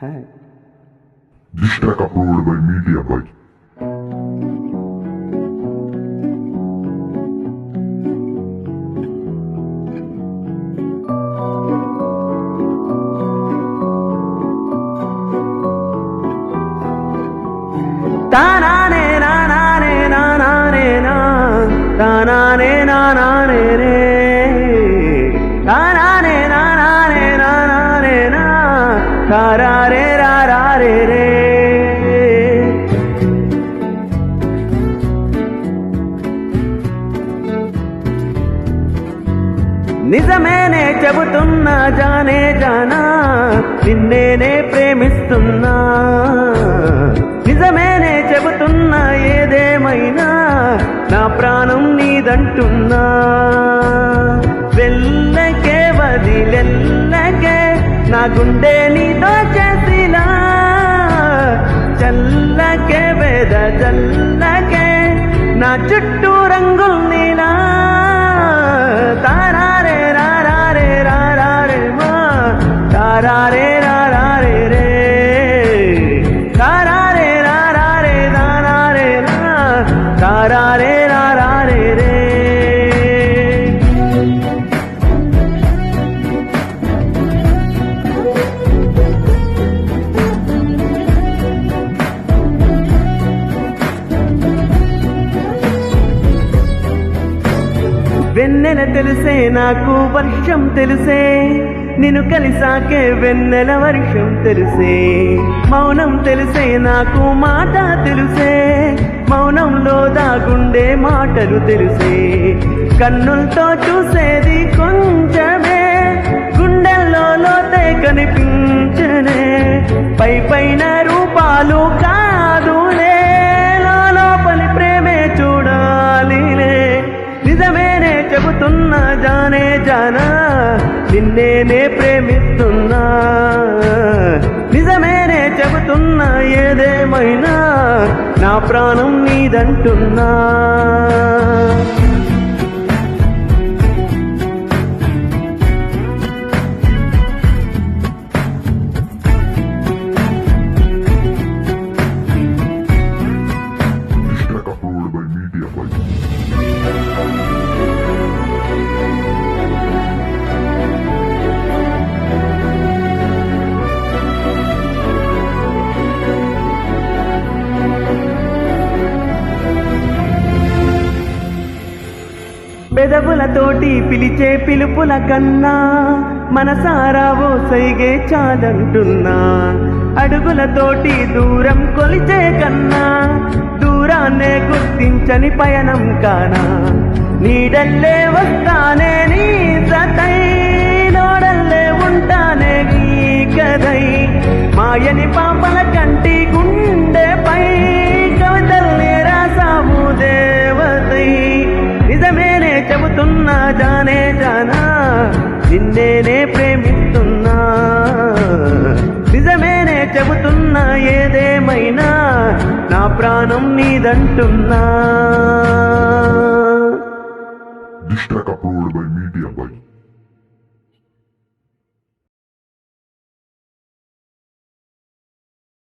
Hi. This track uploaded by Media Byte. Ta-na-ne, na-na-ne, na-na-ne, na. Ta-na-ne, na-na-ne, re. Ta-na-ne, na-na-ne, na-na-ne, na. Ta-ra-re, ra-ra-re, re. నిజమేనే చెబుతున్నా జానే జానా నిన్నేనే ప్రేమిస్తున్నా నిజమేనే చెబుతున్నా ఏదేమైనా నా ప్రాణం నీదంటున్నా వెళ్ళకే వదిలెల్లకే నా గుండె నీతో చేసిలా చల్లకే వేద చల్లకే నా చుట్టూ రంగులు నీలా తారారే రారే రారే మా తారారే రారే రే తారారే రారే రారే నా తారారే రారే రే వెన్నెల తెలుసే నాకు వర్షం తెలుసే నిన్ను కలిసాకే వెన్నెల వర్షం తెలుసే మౌనం తెలుసే నాకు మాట తెలుసే మౌనంలో దాగుండే మాటలు తెలుసే కన్నులతో చూసేది కొంచెమే గుండెల్లో లోతే కనిపించనే పై పైన రూపాలు కాదులే లోపలి ప్రేమే చూడాలిలే నిజమేనే చెబుతున్నా జానే జానా నిన్నేనే ప్రేమిస్తున్నా నిజమేనే చెబుతున్నా ఏదేమైనా నా ప్రాణం నీదంటున్నా This track uploaded by Media Byte. పెదవులతోటి పిలిచే పిలుపుల కన్నా మనసారా ఓ సైగే చాలంటున్నా అడుగులతోటి దూరం కొలిచే కన్నా దూరాన్నే గుర్తించని పయనం కానా నీడల్లే వస్తానే నీ సతై నోడల్లే ఉంటానే నీ కదై మాయని పాపల కంటి గుండెపై కవితల్ని రాసాము దేవతై నిజమేనే చెబుతున్నా జానే జానా నిన్నేనే ప్రేమిస్తున్నా నిజమేనే చెబుతున్నా ఏదేమైనా నా ప్రాణం నీదంటున్నా This track uploaded by Media Byte.